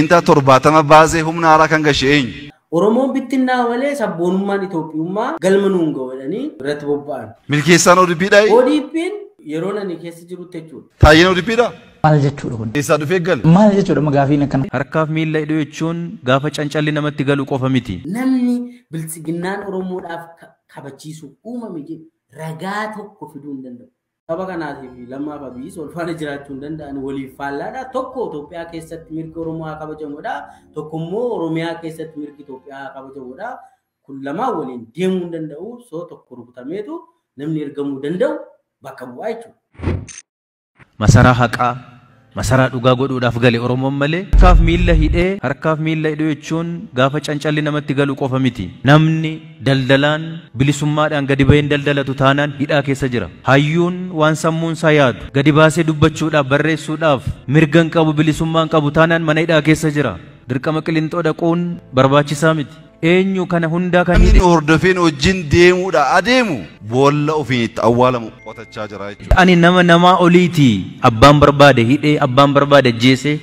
Inta torbaatama baasee humna haaraa kan gashee Oromoon bittinnaa malee sabboonummaan Itoophiyummaa galma nuun ga'anii irratti bobba'an. Milkeessaan ODPdha. ODP'n yeroo nani keessa jirutti jechuudha. Taayyeen ODPdha. Maal jechuudha kun? Eessaa dhufee gala? Maal jechuudha magaafiin akkana? Harkaaf miila hidhuu jechuun gaafa cancalli namatti galu qofa miti. Namni bilchiginnaan Oromoodhaaf kabachiisu uumame jedhu ragaa tokko fiduu hin danda'u. Saba kanaatiif lammaaf abiyyi ol faana jiraachuu hin danda'an waliif faallaadha. Tokko Itoophiyaa keessatti mirgi Oromoo haa kabajamudha. Tokko immoo Oromiyaa keessatti mirgi Itoophiyaa haa kabajamudha. Kun lamaan waliin deemuu hin danda'u. So tokko rukutameetu namni ergamuu danda'u bakka bu'aa jechuudha. Masaraa haqaa, masaraa dhugaa godhuudhaaf gale Oromoon malee harkaaf miila hidhuu jechuun gaafa cancalli namatti galu qofa miti. Namni daldalaan bilisummaadhaan gadi baheen daldalatu taanaan hidhaa keessa jira. Hayyuun waan sammuun isaa yaadu gadi baasee dubbachuudhaaf barreessuudhaaf mirgan qabu bilisummaan qabu taanaan mana hidhaa keessa jira. Dirqama qilintoo dhaquun barbaachisaa miti. Eenyu kana hundaa kan namni hordofeen wajjin deemuudha adeemu boolla ofiin itti awwaalamu qotachaa jira jechuudha. Ani namaa oliiti abbaan barbaade hidhee abbaan barbaade ajjeesee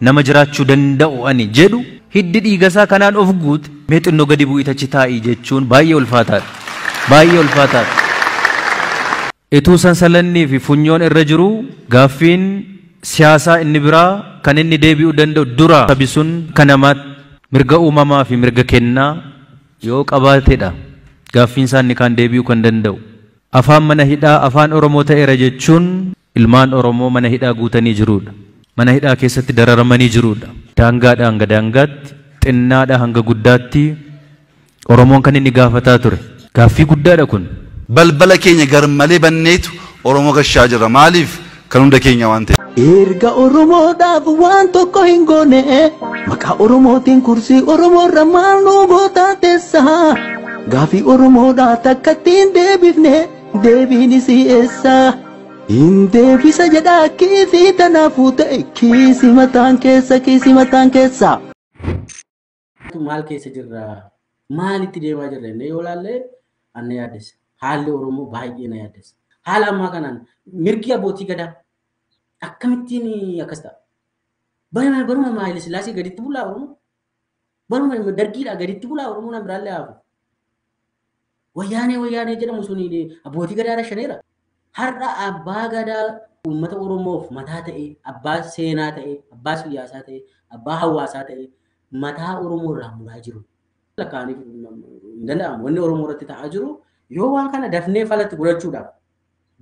nama jiraachuu danda'u ani jedhu hiddi dhiigasaa kanaan of guute mee xinnoo gadi bu'itachi taa'ii jechuun baay'ee ulfaataadha. Baay'ee ulfaataadha. Ituu sansalannii fi funyoon irra jiru gaaffiin siyaasaa inni biraa kan inni deebi'uu danda'u dura sabi sun kan namaatti mirga uumamaa fi mirga kennaa yoo qabaatedha. Gaaffiin isaanii kan deebi'uu kan danda'u. Afaan mana hidhaa afaan Oromoo ta'eera jechuun ilmaan Oromoo mana hidhaa guutanii jirudha. Mana hidhaa keessatti dararamanii jirudha. Daangaadhaa hanga daangaatti, xinnaadhaa hanga guddaatti Oromoon kan inni gaafataa ture. Gaaffii guddaadha kun. Balbala keenya garmalee banneetu Oromoo gashaa jira. Maaliif? Kan hunda keenya waan ta'eef. Erga Oromoodhaaf waan tokko hin goone maqaa Oromootiin kursii Oromoorra maal nu goota teessa gaaffii Oromoodhaa takka ittiin deebifne deebiin isii eessa hin deebisa jedhaa kiisii tanaafuu ta'e kiisi mataan keessa. Maal keessa jirra? Maalitti deemaa jirra? Inni yoo ilaalle anna yaaddessa. Haalli Oromoo baay'ee na yaaddessa. Haala ammaa kanaan mirgi abbootii gadaa akkamittiin akkas ta'a? Baruma Haayile Sillaasee gaditti bulaa Oromoo? Baruma Dargiidhaa gaditti bulaa Oromoo nama biraallee haafu? Wayyaanee jedhamu suni abbootii gadaa rashaneera. Har'a abbaa gadaa uummata Oromoof mataa ta'e, abbaa seenaa ta'e, abbaa siyaasaa ta'e, abbaa hawaasaa ta'e mataa Oromoo irraa muraa jiru. Lakkaa'aniif hin danda'amu. Wanni Oromoo irratti ta'aa jiru yoo waan kana dafnee falatti godhachuudhaaf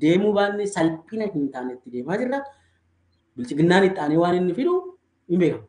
deemuu baanne salphina hin taanetti deemaa jirra. Bilchiginnaan itti aanee waan inni fidu hin beekamu.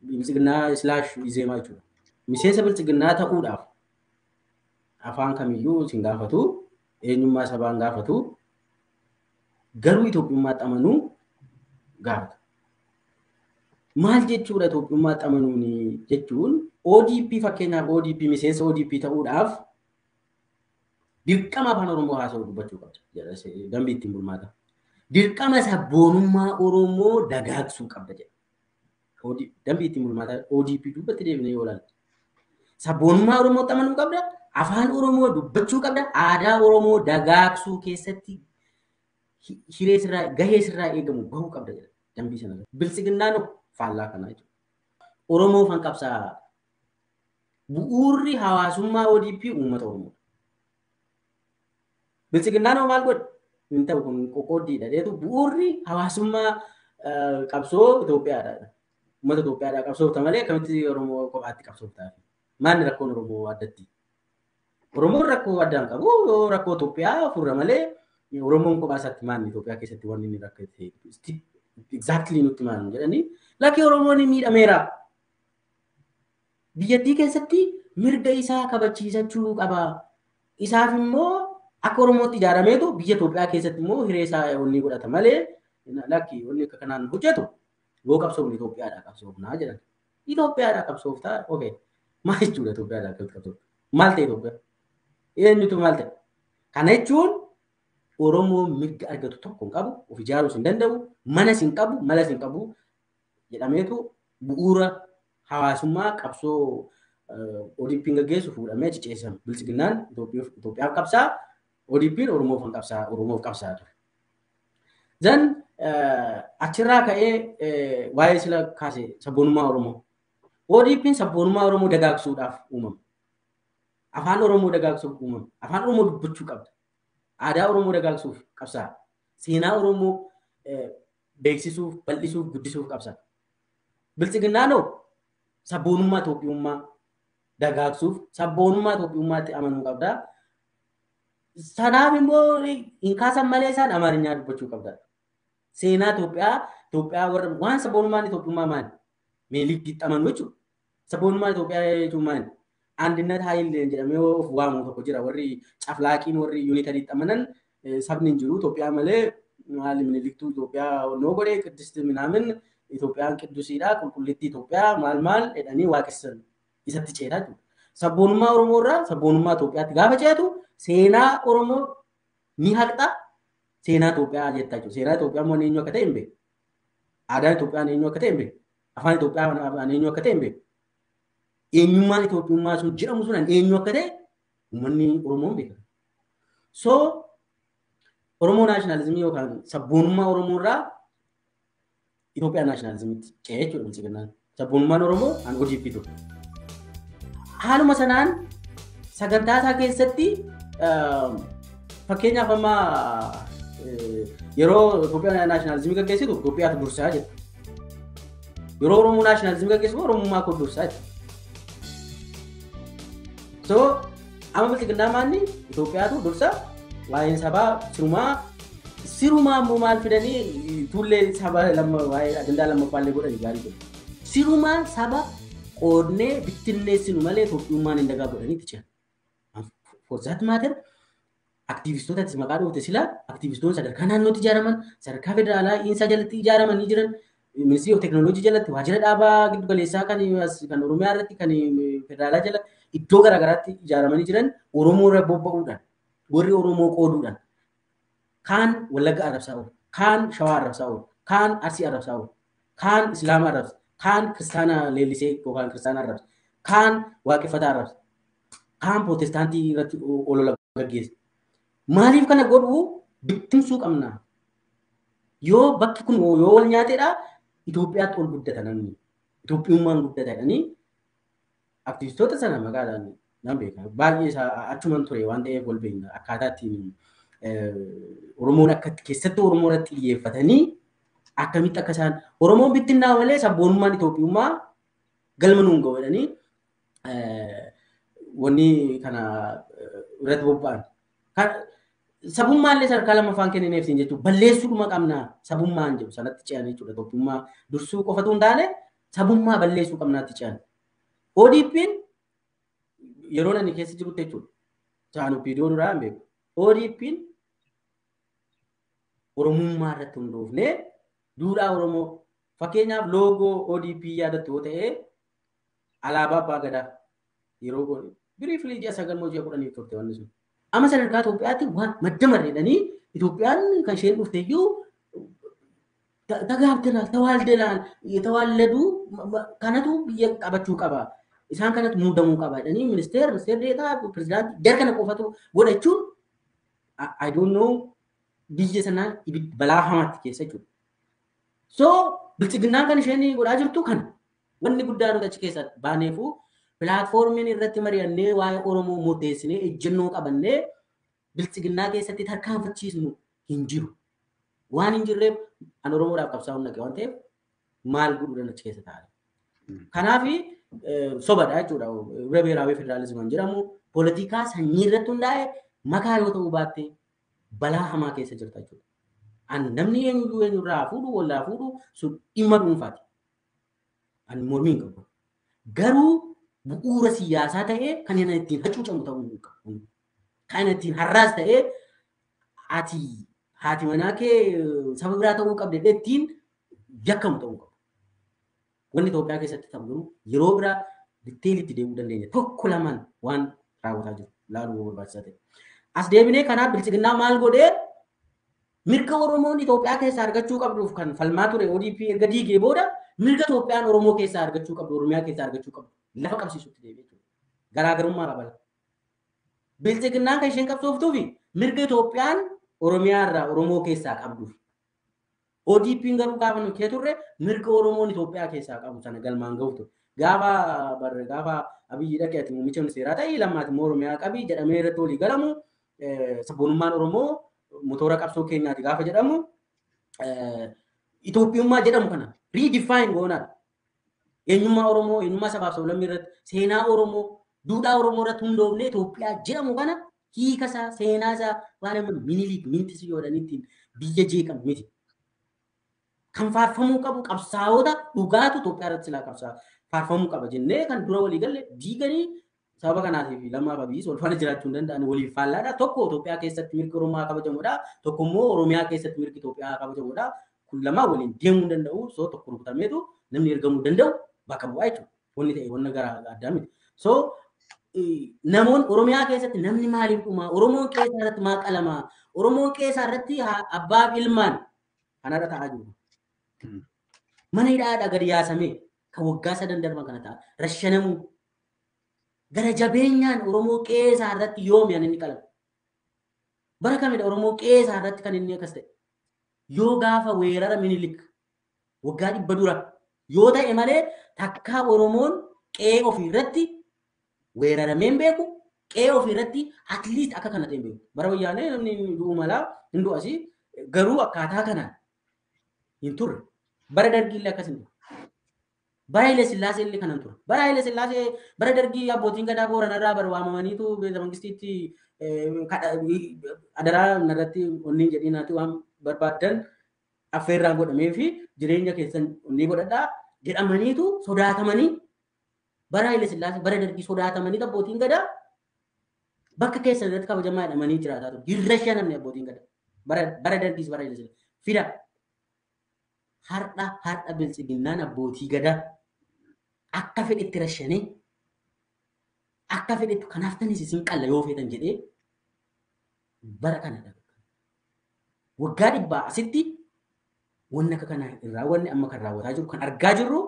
Bilchiginnaa islaash izeemaa jechuudha. Miseensa bilchiginnaa ta'uudhaaf afaan kamiyyuu sin gaafatu, eenyummaa sabaan gaafatu, garuu Itoophiyummaatti amanuu gaafata. Maal jechuudha Itoophiyummaatti amanuun jechuun ODP fakkeenyaaf ODP miseensa ODP ta'uudhaaf dirqama afaan Oromoo haasa'u dubbachuu qabda. Dambii ittiin bulmaata. Dirqama sabboonummaa Oromoo dagaagsuu qabda jedha. Dambii ittiin bulmaata ODP dubbatti deebinee yoo ilaalle. Sabboonummaa Oromootti amanuu qabda. Afaan Oromoo dubbachuu qabda. Aadaa Oromoo dagaagsuu keessatti gahee sirraa eegamu bahuu qabda jedha. Dambii sana. Bilchiginnaan faallaa kanaa jechuudha. Oromoo fan qabsaa. Bu'uurri hawaasummaa ODP uummata Oromoo. Bilchiginnaan maal godha? Hin ta'u kun qoqqooddiidha. Bu'uurri hawaasummaa qabsoo Itoophiyaadha. Uummata Itoophiyaadhaa qabsoofta malee akkamitti Oromoo kophaatti qabsooftaa? Maalni rakkoon Oromoo addatti? Oromoon rakkoo addaan qabu rakkoo Itoophiyaa furra malee Oromoon kophaa isaatti maalni Itoophiyaa keessatti wanni inni rakkate? Exactly nutti maalni jedhanii lakkii Oromoon miidhameera. Biyyattii keessatti mirga isaa kabachiisachuu qaba. Isaaf immoo akka Oromootti ijaarameetu biyya Itoophiyaa keessatti immoo hiree isaa onni godhata malee lakkii wanni akka kanaan hojjetu yoo qabsoofne Itoophiyaadhaa qabsoofnaa jedhan. Itoophiyaadhaa qabsooftaa okay. Maal jechuudha Itoophiyaadhaa qabsooftaa? Maal ta'e Itoophiyaa? Eenyutu maal ta'e? Kana jechuun Oromoo mirga argatu tokko hin qabu, of ijaaruus hin danda'u, manas hin qabu, malas hin qabu jedhameetu bu'uura hawaasummaa qabsoo ODP'n gaggeessu fuudhamee cicceessamu. Bilchiginnaan Itoophiyaaf qabsaa, ODP'n Oromoof qabsaa ture. Zan achirraa ka'ee waa'ee sila kaase sabboonummaa Oromoo. ODP'n sabboonummaa Oromoo dagaagsuudhaaf uumame. Afaan Oromoo dagaagsuuf uumame. Afaan Oromoo dubbachuu qabda. Aadaa Oromoo dagaagsuuf qabsaa. Seenaa Oromoo beeksisuuf, bal'isuuf, guddisuuf qabsaa. Bilchiginnaanoo sabboonummaa Itoophiyummaa dagaagsuuf, sabboonummaa Itoophiyummaatti amanuu qabda. Sanaaf immoo hin kaasan malee isaan Amaarinyaa dubbachuu qabda. Seenaa Itoophiyaa warra waan sabboonummaan Itoophiyummaa maali? Meelii qixxaman jechuudha. Sabboonummaan Itoophiyaa jechuun maali? Andinnat Haayil jedhamee of waamu tokko jira. Warri caflaaqiin warri yuunitarii xamanan sabni hin jiru. Itoophiyaa malee maali miniliktuu Itoophiyaa noo godhee qiddistii minaamin Itoophiyaan qiddusiidha. Qulqullittii Itoophiyaa maal jedhanii waaqessan isatti ceetaa jiru. Sabboonummaa Oromoo irraa sabboonummaa Itoophiyaatti gaafa ceetu seenaa Oromoo ni haqxa. Seenaa Itoophiyaa jettaa jiru. Seenaa Itoophiyaa immoo eenyu akka ta'e hin beeku. Aadaan Itoophiyaa eenyu akka ta'e hin beeku. Afaan Itoophiyaa eenyu akka ta'e hin beeku. Eenyummaan Itoophiyummaa sun jedhamu sun eenyu akka ta'e uummanni Oromoo hin beeku. So Oromoo naashinaalizimii yookaan sabboonummaa Oromoo irraa Itoophiyaa naashinaalizimiitti ce'ee jechuudha bilchiginnaan. Sabboonummaan Oromoo an ODP ture. Haaluma sanaan sagantaa isaa keessatti fakkeenyaaf amma yeroo Itoophiyaa naashinaalizimii gaggeessitu Itoophiyaatu dursaa jedha. Yeroo Oromoo naashinaalizimii gaggeessitu Oromummaa koo dursaa jedha. So amma bilchiginnaa maanni Itoophiyaatu dursaa waa'een sabaa sirumaa immoo maal fidanii tullee saba waa'ee ajandaa lammaffaallee godhanii gaarii godhu. Sirumaan saba qoodnee bittinneessinu malee Itoophiyummaan hin dagaa godhaniitti ce'an. For that matter aktiivistootas maqaa dhoofte silaa aktiivistoonni sadarkaa naannootti ijaaraman sadarkaa federaalaa INSA jalatti ijaaramanii jiran ministeera teekinooloojii jalatti waajjira dhaabaa giddu galeessaa kan Oromiyaa irratti kan federaalaa jala iddoo garaagaraatti ijaaramanii jiran Oromoo irra bobba'uudhaan warri Oromoo qooduudhaan kaan Wallagga arrabsaa oolu, kaan Shawaa arrabsaa oolu, kaan Arsii arrabsaa oolu, kaan Islaama arrabsa, kaan Kiristaana leellisee yookaan Kiristaana arrabsa, kaan Waaqeffataa arrabsa, kaan Prootestaantii irratti olola gaggeessa. Maaliif kana godhuu bittimsuu qabna? Yoo bakki kun yoo wal nyaateedha Itoophiyaatti ol guddata namni. Itoophiyummaan guddata jedhanii aktivistoota sana maqaadhaan nan beeka. Baay'ee achuman ture waan ta'eef wal beekna. Akkaataa ittiin Oromoon akka keessatti Oromoo irratti xiyyeeffatanii akkamitti akka isaan Oromoon bittinnaa malee sabboonummaan Itoophiyummaa galma nuun ga'u jedhanii wanni kana irratti bobba'an. Sabummaan illee sadarkaa lammaffaan kennineef siin jechuudha. Balleessuudhuma qabnaa sabummaan jedhu sanatti ce'an jechuudha. Itoophiyummaa dursuu qofatu hin taane sabummaa balleessuu qabnaatti ce'an. ODP'n yeroo inni keessa jirutti jechuudha. Saanuu viidiyoo duraa hin beeku. ODP'n Oromummaa irratti hundoofnee duudhaa Oromoo fakkeenyaaf loogoo ODP yaadattu yoo ta'e alaabaa Abbaa Gadaa yeroo biriifilii ji'a 9 turte wanni sun. Amma sadarkaa Itoophiyaatti waan madda mareedhanii Itoophiyaan kan isheen dhufte iyyuu tagaabdanaal, tawaalladuu kanatu biyya qabachuu qaba. Isaan kanatu muudamuu qaba jedhanii ministeerri deetaa pirezidaantii jara kana qofatu godhachuun I don't know biyya sanaa balaa hamaatti keessa jechuudha. So bilchiginnaan kan isheen godhaa jirtu kana wanni guddaa nuti achi keessa baaneefu pilaatfoormiin irratti mari'annee waa'ee Oromoo murteessinee ejjennoo qabannee bilchiginnaa keessatti tarkaanfachiisnu hin jiru. Waan hin jirreef an Oromoodhaaf qabsaa'uun naqe waan ta'eef maal godhuudhaan achi keessa taa'an. Kanaaf sobadha jechuudha. Irra beeraawee federaalizimiin jedhamu poolitikaa sanyii irratti hundaa'e makaa yoo ta'uu baatte balaa hamaa keessa jirta jechuudha. An namni eenyurraa fuudhu wallaa fuudhu sun dhimma dhuunfaati. An mormii hin qabu. Garuu bu'uura siyaasaa ta'ee kan inni ittiin hacuucamu ta'uu qabu. Kan inni ittiin har'aas ta'ee haati manaa kee saba biraa ta'uu qabde ittiin yakkamu ta'uu qabu. Wanni Itoophiyaa keessatti ta'u garuu yeroo biraa diteelitti deemuu dandeenya. Tokko lamaan waan raawwataa jiru laaluu barbaachisaa ta'e. As deebinee kanaaf bilchiginnaa maal godhee mirga Oromoon Itoophiyaa keessaa argachuu qabduuf kan falmaa ture ODP erga diigee booda mirga Itoophiyaan Oromoo keessaa argachuu qabdu, Oromiyaa keessaa argachuu qabdu lafa qabsiisutti deebi'ee jiru. Garaagarummaa qaba. Bilchiginnaan kan isheen qabsooftuufi mirga Itoophiyaan Oromiyaa irraa Oromoo keessaa qabduuf. ODP'n garuu gaafa nu kee turre mirga Oromoon Itoophiyaa keessaa qabu sana galmaan ga'utu. Gaafa Abiyyi dhaqeeti muummicha ministeeraa ta'e lammaati immoo Oromiyaa qabii jedhamee irratti walii galamu sabboonummaan Oromoo motora qabsoo keenyaati gaafa jedhamu Itoophiyummaa jedhamu kana redefine goonaadha. Eenyummaa Oromoo, eenyummaa sabaaf sablammii irratti seenaa Oromoo, duudhaa Oromoo irratti hundoofnee Itoophiyaa jedhamu kana hiikasaa seenaasaa waan amma Minilik Mintis yoodhaniittiin biyya jeeqan miti. Kan faarfamuu qabu qabsaa'ota dhugaatu Itoophiyaa irratti silaa qabsaa faarfamuu qaba jennee kan dura walii galle diiganii sababa kanaatiif lammaaf Abiyyiis wal faana jiraachuu hin danda'an waliif faallaadha. Tokko Itoophiyaa keessatti mirgi Oromoo kabajamudha. Tokko immoo Oromiyaa keessatti mirgi Itoophiyaa kabajamudha. Kun lamaa waliin deemuu hin danda'u. So tokko rukutameetu namni ergamuu danda'u bakka bu'aa jechuudha. Wanni ta'e wanna garaa addaa miti. So namoonni Oromiyaa keessatti namni maaliif dhumaa? Oromoon keessaa irratti maa qalamaa? Oromoon keessaa irratti abbaaf ilmaan kanarra ta'aa jiru. Mana hidhaadhaa gadi yaasamee kan waggaa 3 darban kana ta'a. Rashanamuu gara jabeenyaan Oromoo keessaa irratti yoomiyan inni qalame. Bara kamidha Oromoo keessaa irratti kan inni akkas ta'e. Yoo gaafa weerara Minilik waggaa 100 dura yoo ta'e malee takkaa Oromoon qe'ee ofii irratti weeraramee hin beeku. Qe'ee ofii irratti at least akka kana ta'e hin beeku. Bara wayyaanee namni du'u malaa hin du'u asii garuu akkaataa kanaan hin turre. Bara dargii illee akkas hin turre. Bara Haile Sillaasee illee kanan ture. Bara Haile Sillaasee bara dargii abbootiin gadaa Booranarraa bara waamamaniitu beeza mangistiitti adaraa narratti onni jedhinaati waan barbaadan affeerraan godhamee fi jireenya keessan onni godhadhaa jedhamaniitu sodaatamanii bara Haile Sillaasee bara dargii sodaatamanii abbootiin gadaa bakka keessan irratti kabajamaa jedhamanii jiraataa ture. Hirra shanamne abbootiin gadaa. Bara dargiis bara Haile Sillaasee. Fida har'a biltsiginnaan abbootii gadaa akka fedhetti rashanee akka fedhetti kanaaf tanis isin qalla yoo feetan jedhee bara kana waggaa 100 asitti wanni akka kana irraa wanni amma kan raawwataa jiru kan argaa jirru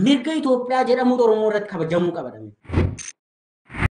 mirga Itoophiyaa jedhamu Oromoo irratti kabajamuu qabadame.